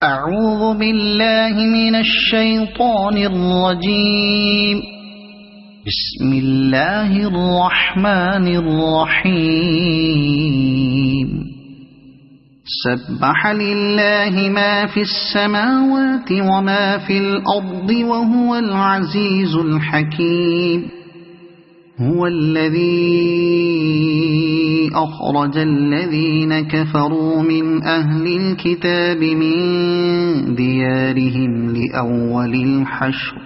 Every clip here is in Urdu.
أعوذ بالله من الشيطان الرجيم. بسم الله الرحمن الرحيم. سبح لله ما في السماوات وما في الأرض وهو العزيز الحكيم. هو الذي أخرج الذين كفروا من أهل الكتاب من ديارهم لأول الحشر.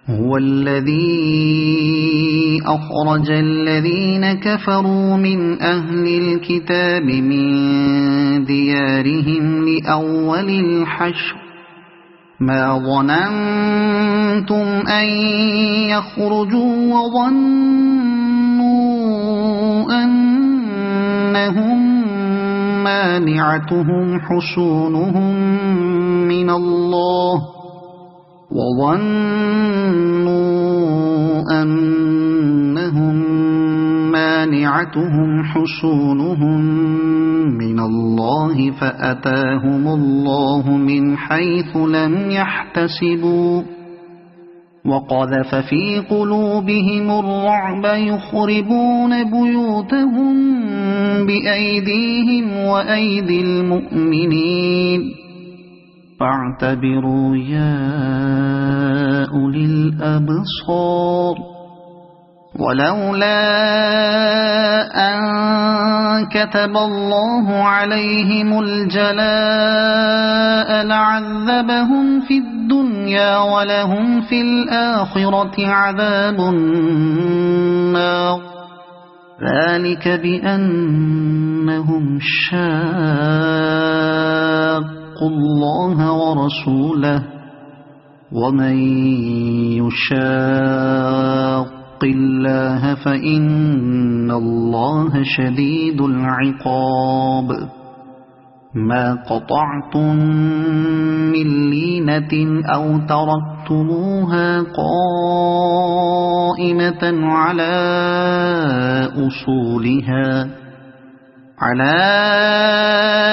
هو الذي أخرج الذين كفروا من أهل الكتاب من ديارهم لأول الحشر ما ظننتم أن يخرجوا وظنوا أنهم مانعتهم حصونهم من الله فأتاهم الله من حيث لم يحتسبوا وقذف في قلوبهم الرعب يخربون بيوتهم بأيديهم وأيدي المؤمنين فاعتبروا يا أولي الأبصار. ولولا أن كتب الله عليهم الجلاء لعذبهم في الدنيا ولهم في الآخرة عذاب النار. ذلك بأنهم شاقوا الله ورسوله ومن يشاق الله فإن الله شديد العقاب. ما قطعتم من لينة أو تركتموها قائمة على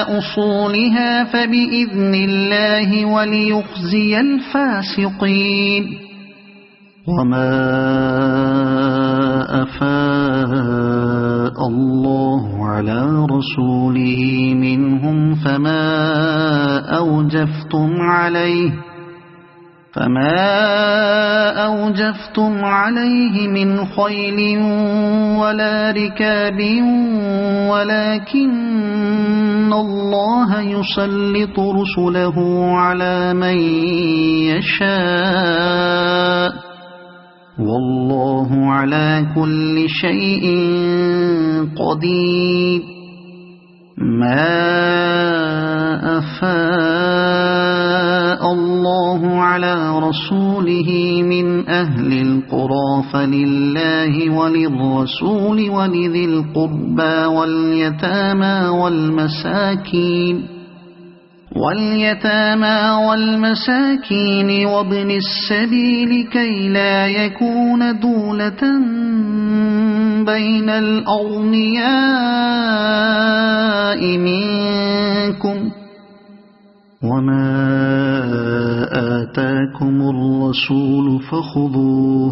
أصولها فبإذن الله وليخزي الفاسقين. وما أفاء الله على رسوله منهم فما أوجفتم عليه من خيل ولا ركاب ولكن الله يسلط رسله على من يشاء والله على كل شيء قدير. ما أفاء الله على رسوله من أهل القرى فلله وللرسول ولذي القربى واليتامى والمساكين وابن السبيل كي لا يكون دولة بين الأغنياء منكم. وما آتاكم الرسول فخذوه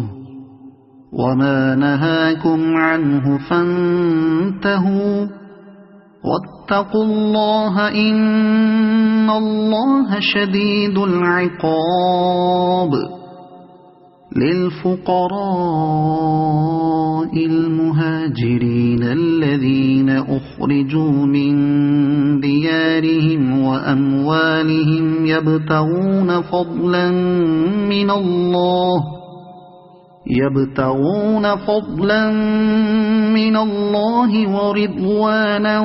وما نهاكم عنه فانتهوا واتقوا الله إن الله شديد العقاب. للفقراء المهاجرين الذين أخرجوا من ديارهم وأموالهم يبتغون فضلا من الله ورضوانا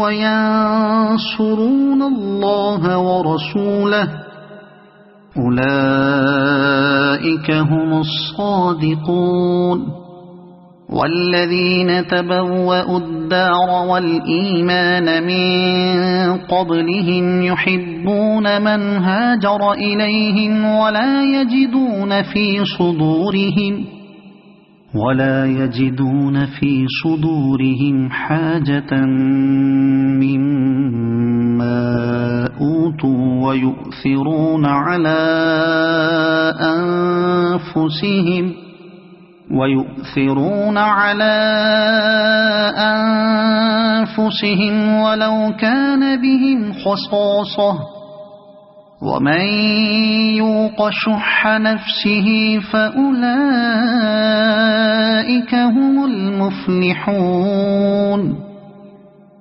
وينصرون الله ورسوله أولئك هم الصادقون. والذين تبوأوا الدار والإيمان من قبلهم يحبون من هاجر إليهم ولا يجدون في صدورهم حاجة مما أوتوا ويؤثرون على أنفسهم ولو كان بهم خصاصة ومن يوق شح نفسه فأولئك هم المفلحون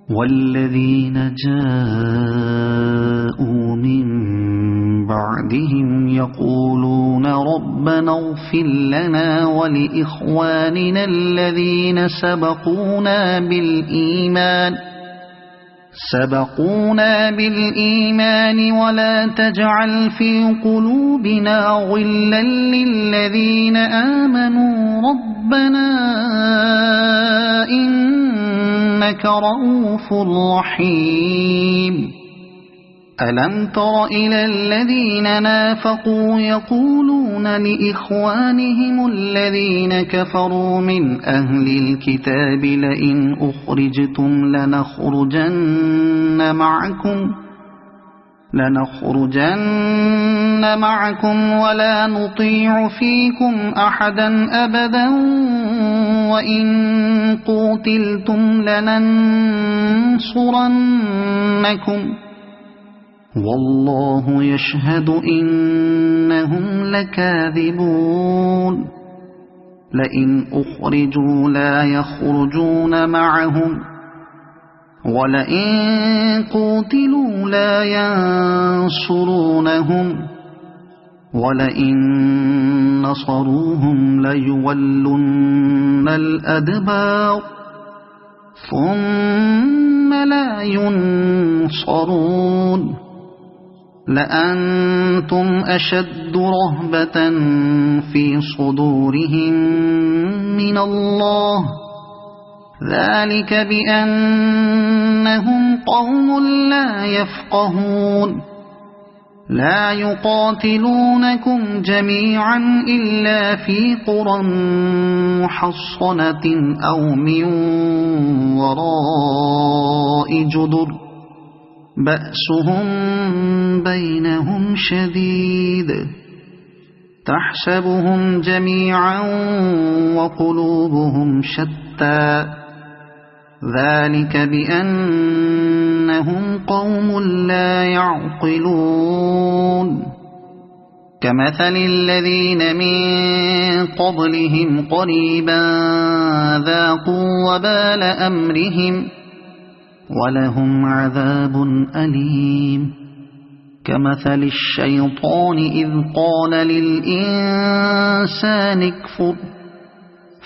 والذين جاءوا من بعدهم يقولون ربنا اغفر لنا ولإخواننا الذين سبقونا بالإيمان ولا تجعل في قلوبنا غلا للذين آمنوا ربنا إنك رؤوف رحيم ألم تر إلى الذين نافقوا يقولون لإخوانهم الذين كفروا من أهل الكتاب لئن أخرجتم لنخرجن معكم ولا نطيع فيكم أحدا أبدا وإن قوتلتم لننصرنكم والله يشهد إنهم لكاذبون لئن أخرجوا لا يخرجون معهم ولئن قوتلوا لا ينصرونهم ولئن نصروهم ليولن الأدبار ثم لا ينصرون لأنتم أشد رهبة في صدورهم من الله ذلك بأنهم قوم لا يفقهون لا يقاتلونكم جميعا إلا في قرى محصنة أو من وراء جدر بأسهم بينهم شديد تحسبهم جميعا وقلوبهم شتى ذلك بأنهم قوم لا يعقلون كمثل الذين من قبلهم قريبا ذاقوا وبال أمرهم ولهم عذاب أليم كمثل الشيطان إذ قال للإنسان اكفر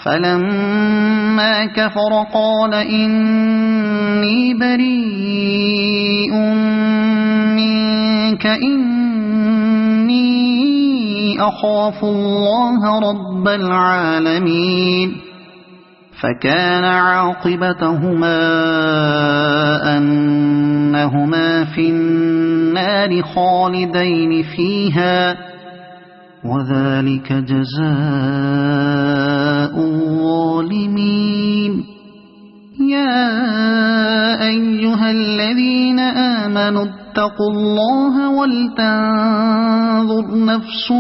فلما كفر قال إني بريء منك إني أخاف الله رب العالمين فكان عاقبتهما أنهما في النار خالدين فيها وذلك جزاء الظالمين يا أيها الذين آمنوا اتقوا الله ولتنظر نفس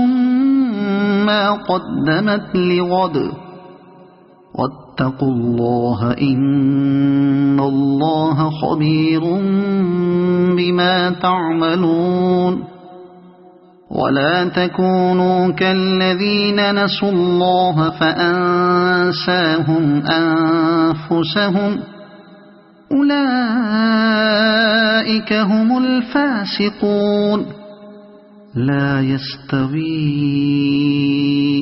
ما قدمت لغد واتقوا الله إن الله خبير بما تعملون ولا تكونوا كالذين نسوا الله فأنساهم أنفسهم أولئك هم الفاسقون لا يستوي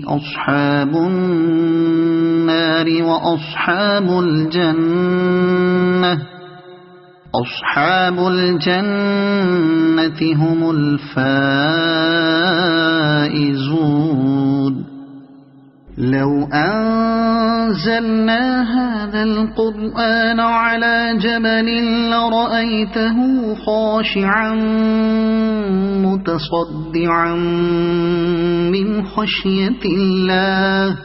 أصحاب النار وأصحاب الجنة أصحاب الجنة هم الفائزون لو أنزلنا هذا القرآن على جبل لرأيته خاشعا متصدعا من خشية الله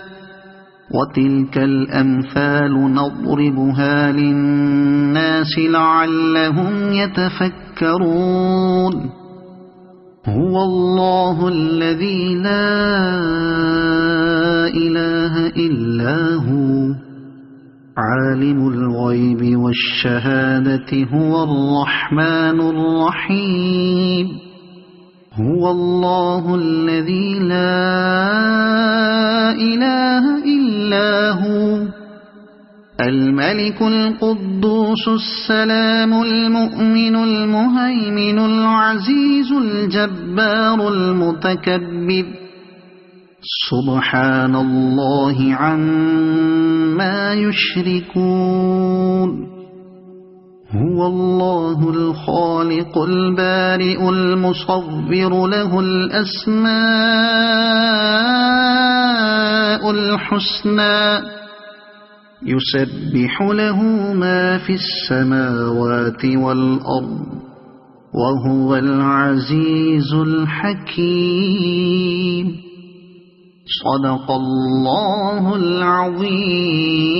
وتلك الأمثال نضربها للناس لعلهم يتفكرون هو الله الذي لا إله إلا هو عالم الغيب والشهادة هو الرحمن الرحيم هو الله الذي لا إله إلا هو الملك القدوس السلام المؤمن المهيمن العزيز الجبار المتكبر سبحان الله عما يشركون هو الله الخالق البارئ المصور له الأسماء الحسنى يسبح له ما في السماوات والأرض وهو العزيز الحكيم صدق الله العظيم.